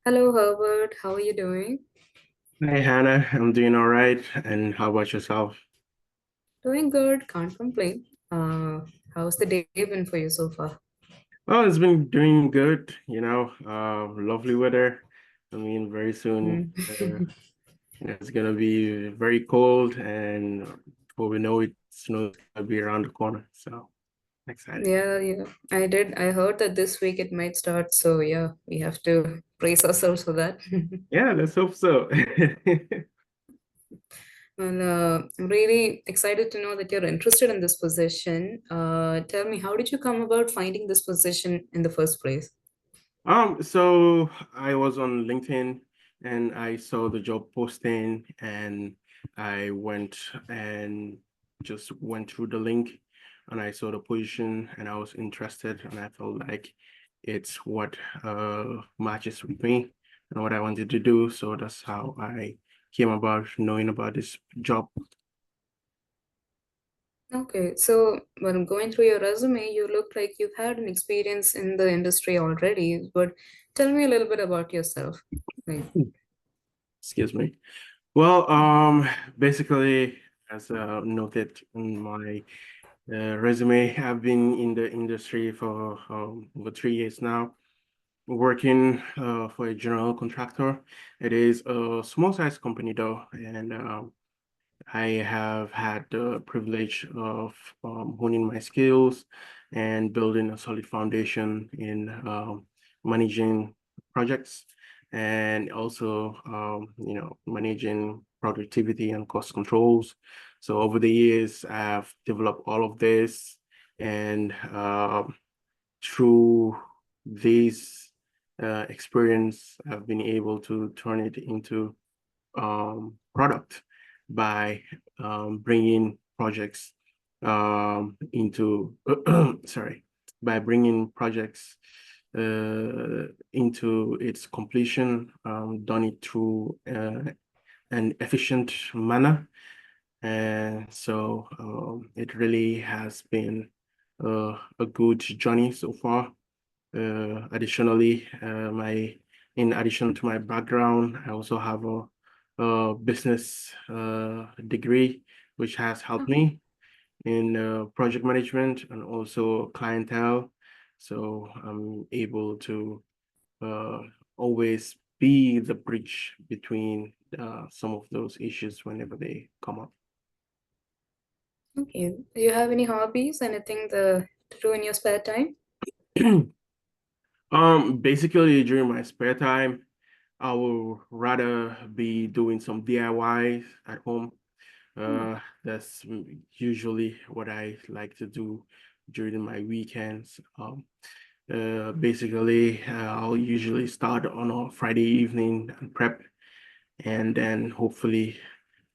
Hello, Herbert. How are you doing? Hi Hannah, I'm doing all right. And how about yourself? Doing good. Can't complain. How's the day been for you so far? Well, it's been doing good, lovely weather. I mean, very soon Mm. it's gonna be very cold, and before we know it, snow's gonna be around the corner. So excited. Yeah, yeah. I did. I heard that this week it might start. So yeah, we have to brace ourselves for that. Yeah, let's hope so. And I'm really excited to know that you're interested in this position. Tell me, how did you come about finding this position in the first place? So I was on LinkedIn and I saw the job posting and I went and just went through the link and I saw the position and I was interested and I felt like it's what matches with me and what I wanted to do. So that's how I came about knowing about this job. Okay, so when going through your resume, you look like you've had an experience in the industry already, but tell me a little bit about yourself. Like, Excuse me. Well, basically, as noted in my resume, I've been in the industry for over 3 years now, working for a general contractor. It is a small size company though, and I have had the privilege of honing my skills and building a solid foundation in managing projects and also, managing productivity and cost controls. So over the years, I've developed all of this, and through this experience, I've been able to turn it into product by bringing projects into sorry, by bringing projects into its completion, done it through an efficient manner. And so it really has been a good journey so far. Additionally, in addition to my background, I also have a business degree, which has helped okay, me in project management and also clientele. So I'm able to uh, always be the bridge between some of those issues whenever they come up. okay. Do you have any hobbies, anything to do in your spare time? Basically during my spare time, I will rather be doing some DIY at home. Hmm. That's usually what I like to do during my weekends. Basically, I'll usually start on a Friday evening and prep, and then hopefully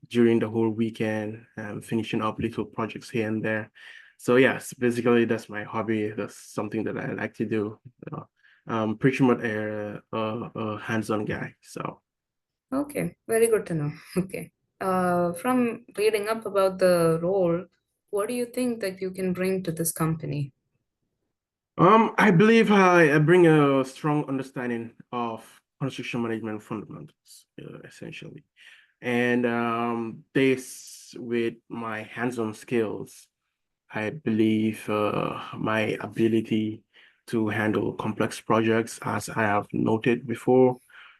during the whole weekend, finishing up little projects here and there. So yes, basically that's my hobby. That's something that I like to do. Uh, I'm pretty much a hands-on guy. So Okay, very good to know. Okay. From reading up about the role, what do you think that you can bring to this company? I believe I bring a strong understanding of construction management fundamentals, essentially. And this with my hands-on skills, I believe my ability to handle complex projects, as I have noted before,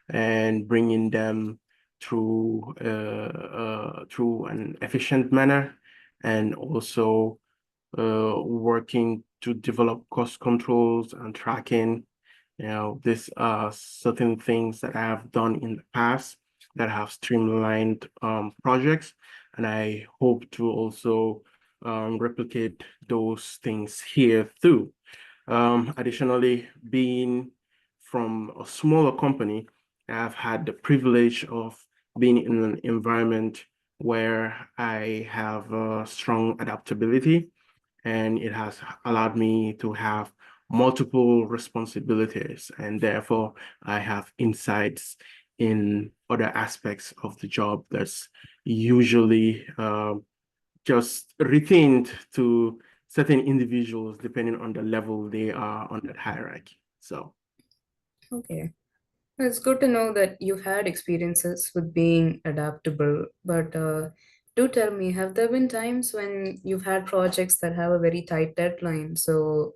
and bringing them through an efficient manner, and also working to develop cost controls and tracking. These are certain things that I have done in the past that have streamlined projects, and I hope to also replicate those things here too. Additionally, being from a smaller company, I've had the privilege of being in an environment where I have strong adaptability, and it has allowed me to have multiple responsibilities, and therefore I have insights in other aspects of the job that's usually just retained to certain individuals depending on the level they are on that hierarchy. So Okay. It's good to know that you've had experiences with being adaptable, but do tell me, have there been times when you've had projects that have a very tight deadline? So,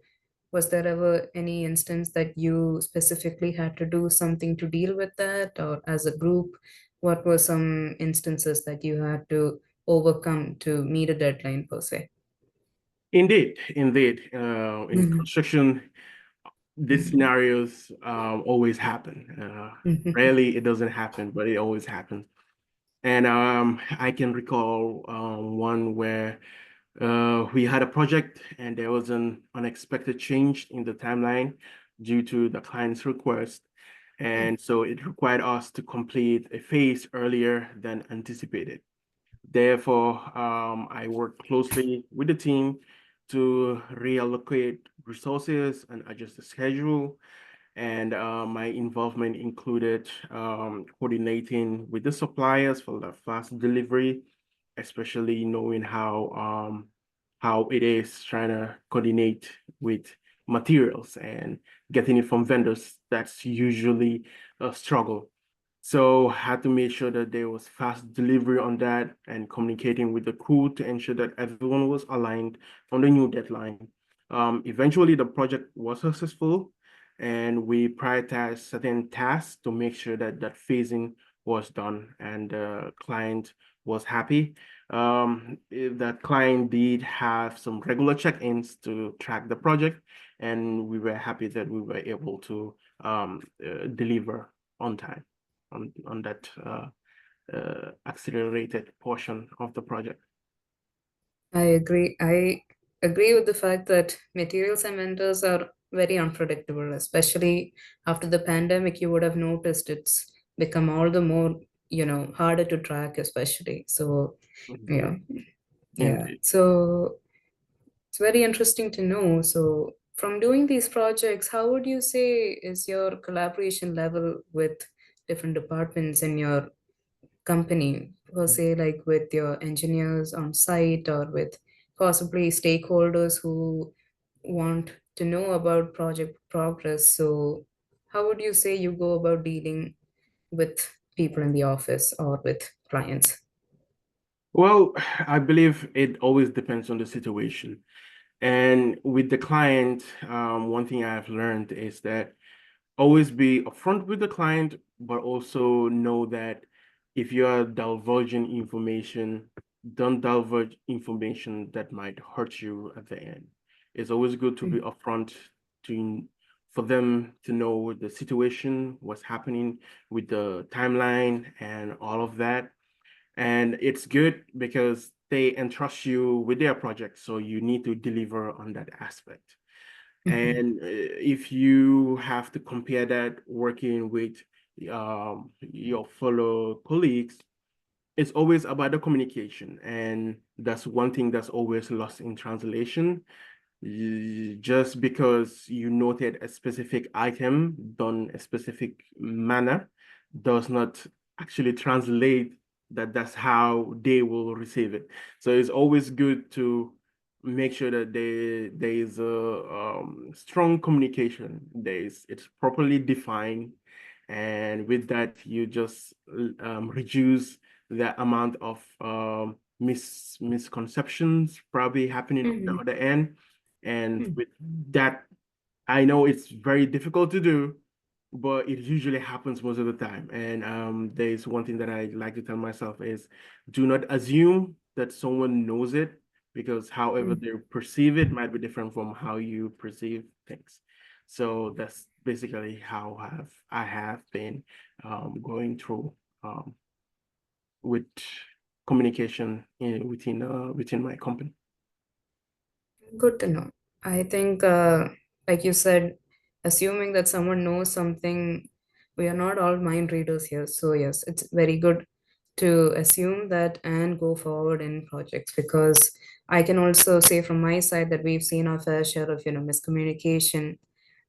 was there ever any instance that you specifically had to do something to deal with that, or as a group, what were some instances that you had to overcome to meet a deadline per se? Indeed, indeed. In Mhm. construction, these Mhm. scenarios always happen. Mhm. Rarely it doesn't happen, but it always happens. And I can recall one where we had a project and there was an unexpected change in the timeline due to the client's request. And so it required us to complete a phase earlier than anticipated. Therefore, I worked closely with the team to reallocate resources and adjust the schedule. And my involvement included coordinating with the suppliers for the fast delivery, especially knowing how it is trying to coordinate with materials and getting it from vendors. That's usually a struggle. So had to make sure that there was fast delivery on that and communicating with the crew to ensure that everyone was aligned on the new deadline. Eventually, the project was successful, and we prioritized certain tasks to make sure that that phasing was done and the client was happy. That client did have some regular check-ins to track the project, and we were happy that we were able to deliver on time on that accelerated portion of the project. I agree. I agree with the fact that materials and vendors are very unpredictable, especially after the pandemic. You would have noticed it's become all the more, harder to track, especially. So, Indeed, yeah, yeah. indeed. So it's very interesting to know. So, from doing these projects, how would you say is your collaboration level with different departments in your company, per se, like with your engineers on site or with possibly stakeholders who want to know about project progress? So, how would you say you go about dealing with people in the office or with clients? Well, I believe it always depends on the situation. And with the client, one thing I've learned is that always be upfront with the client, but also know that if you are divulging information, don't divulge information that might hurt you at the end. It's always good to be Mm. upfront to for them to know the situation, what's happening with the timeline and all of that. And it's good because they entrust you with their project, so you need to deliver on that aspect. Mhm. And if you have to compare that working with your fellow colleagues, it's always about the communication. And that's one thing that's always lost in translation. Just because you noted a specific item done a specific manner does not actually translate that that's how they will receive it. So it's always good to make sure that there is a strong communication. It's properly defined, and with that you just reduce the amount of misconceptions probably happening on the Mhm. other end. And Mhm. with that, I know it's very difficult to do, but it usually happens most of the time. And there's one thing that I like to tell myself is do not assume that someone knows it, because however Mhm. they perceive it might be different from how you perceive things. So that's basically how I have been going through um, with communication within my company. Good to know. I think, like you said, assuming that someone knows something, we are not all mind readers here. So, yes, it's very good to assume that and go forward in projects, because I can also say from my side that we've seen our fair share of, miscommunication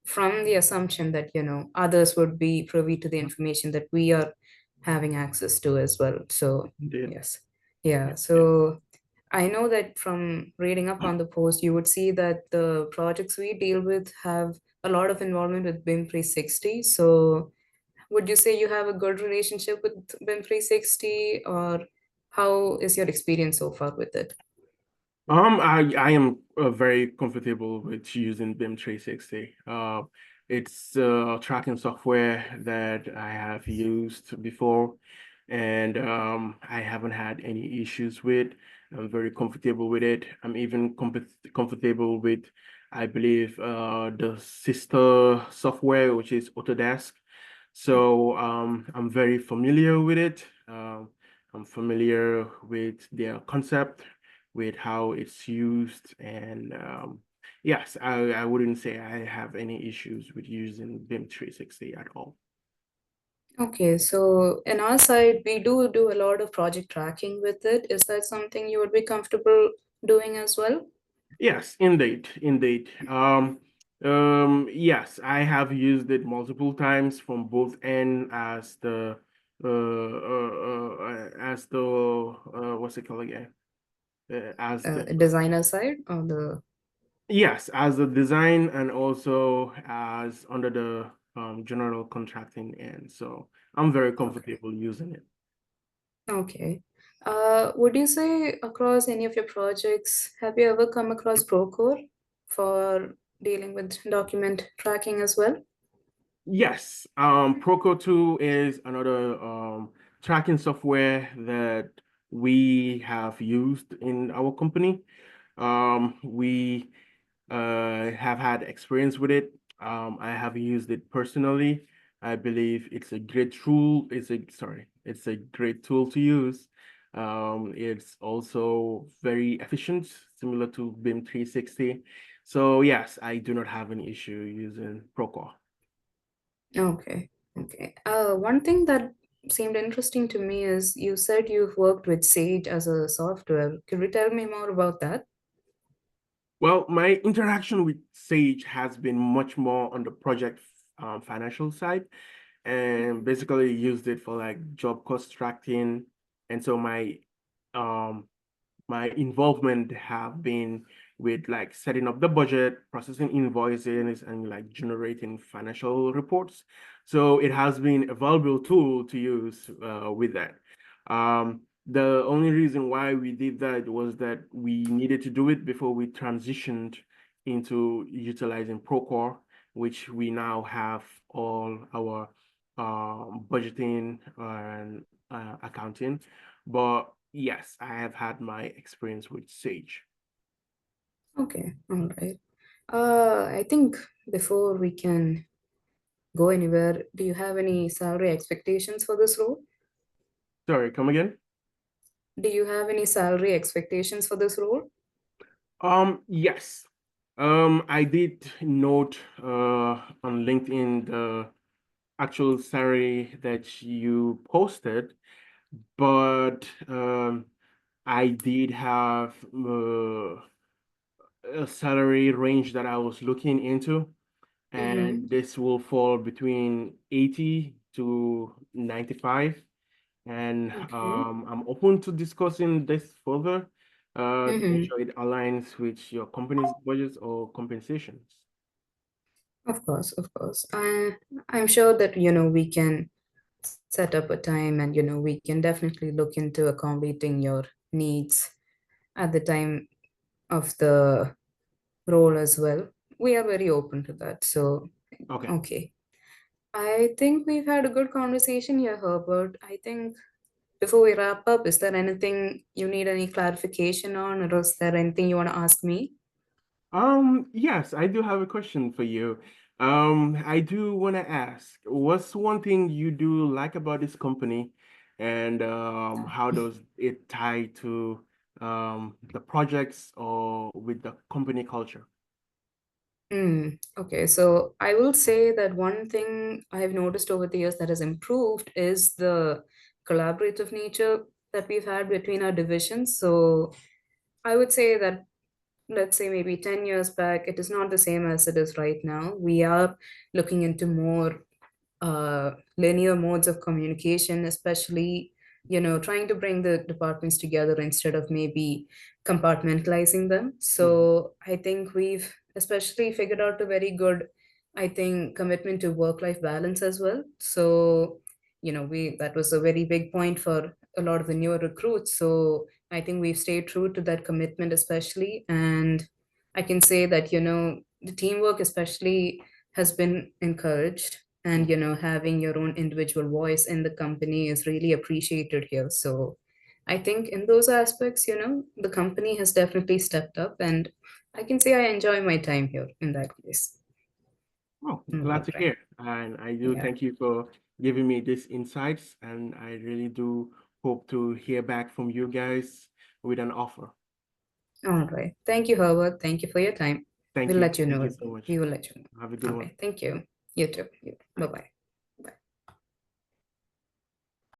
from the assumption that, others would be privy to the information that we are having access to as well. So, Indeed. yes. Yeah. Yeah. So, I know that from reading up on the post, you would see that the projects we deal with have a lot of involvement with BIM 360. So, Would you say you have a good relationship with BIM 360, or how is your experience so far with it? I am very comfortable with using BIM 360. It's tracking software that I have used before, and I haven't had any issues with. I'm very comfortable with it. I'm even comfortable with, I believe, the sister software, which is Autodesk. So I'm very familiar with it. I'm familiar with their concept, with how it's used, and yes, I wouldn't say I have any issues with using BIM 360 at all. Okay, so in our side, we do a lot of project tracking with it. Is that something you would be comfortable doing as well? Yes, indeed, indeed. Yes, I have used it multiple times from both end as the what's it called again? As the Designer side or the Yes, as the design and also as under the general contracting end. So I'm very okay. comfortable using it. Okay. Would you say across any of your projects, have you ever come across Procore for dealing with document tracking as well? Yes, Proco 2 is another tracking software that we have used in our company. We have had experience with it. I have used it personally. I believe it's a great tool. It's a great tool to use. It's also very efficient, similar to BIM 360. So yes, I do not have any issue using Procore. Okay. Okay. One thing that seemed interesting to me is you said you've worked with Sage as a software. Could you tell me more about that? Well, my interaction with Sage has been much more on the project financial side, and basically used it for like job cost tracking. And so um my involvement have been with like setting up the budget, processing invoices, and like generating financial reports. So it has been a valuable tool to use with that. The only reason why we did that was that we needed to do it before we transitioned into utilizing Procore, which we now have all our budgeting and accounting. But yes, I have had my experience with Sage. Okay. All right. I think before we can go anywhere, do you have any salary expectations for this role? Sorry, come again? Do you have any salary expectations for this role? Yes. I did note on LinkedIn the actual salary that you posted, but I did have a salary range that I was looking into, and Mm-hmm. this will fall between 80 to 95. And Okay. I'm open to discussing this further to make Mm-hmm. sure it aligns with your company's budgets or compensations. Of course, of course. I'm sure that, we can set up a time and, we can definitely look into accommodating your needs at the time of the role as well. We are very open to that. So, Okay. okay. I think we've had a good conversation here, Herbert. I think before we wrap up, is there anything you need any clarification on, or is there anything you want to ask me? Yes, I do have a question for you. I do want to ask, what's one thing you do like about this company, and how does it tie to the projects or with the company culture? Okay, so I will say that one thing I have noticed over the years that has improved is the collaborative nature that we've had between our divisions. So I would say that, let's say maybe 10 years back, it is not the same as it is right now. We are looking into more linear modes of communication, especially, trying to bring the departments together instead of maybe compartmentalizing them. Mhm. So I think we've especially figured out a very good I think commitment to work-life balance as well. So, we that was a very big point for a lot of the newer recruits. So I think we've stayed true to that commitment, especially. And I can say that, the teamwork especially has been encouraged. And, having your own individual voice in the company is really appreciated here. So I think in those aspects, the company has definitely stepped up. And I can say I enjoy my time here in that case. Oh, glad All to right. hear. And I do Yeah. thank you for giving me these insights. And I really do hope to hear back from you guys with an offer. All right. Thank you, Howard. Thank you for your time. Thank We'll you. let you Thank know. you so much. We will let you know. Have a good All one. right. Thank you. You too. Bye Bye. bye.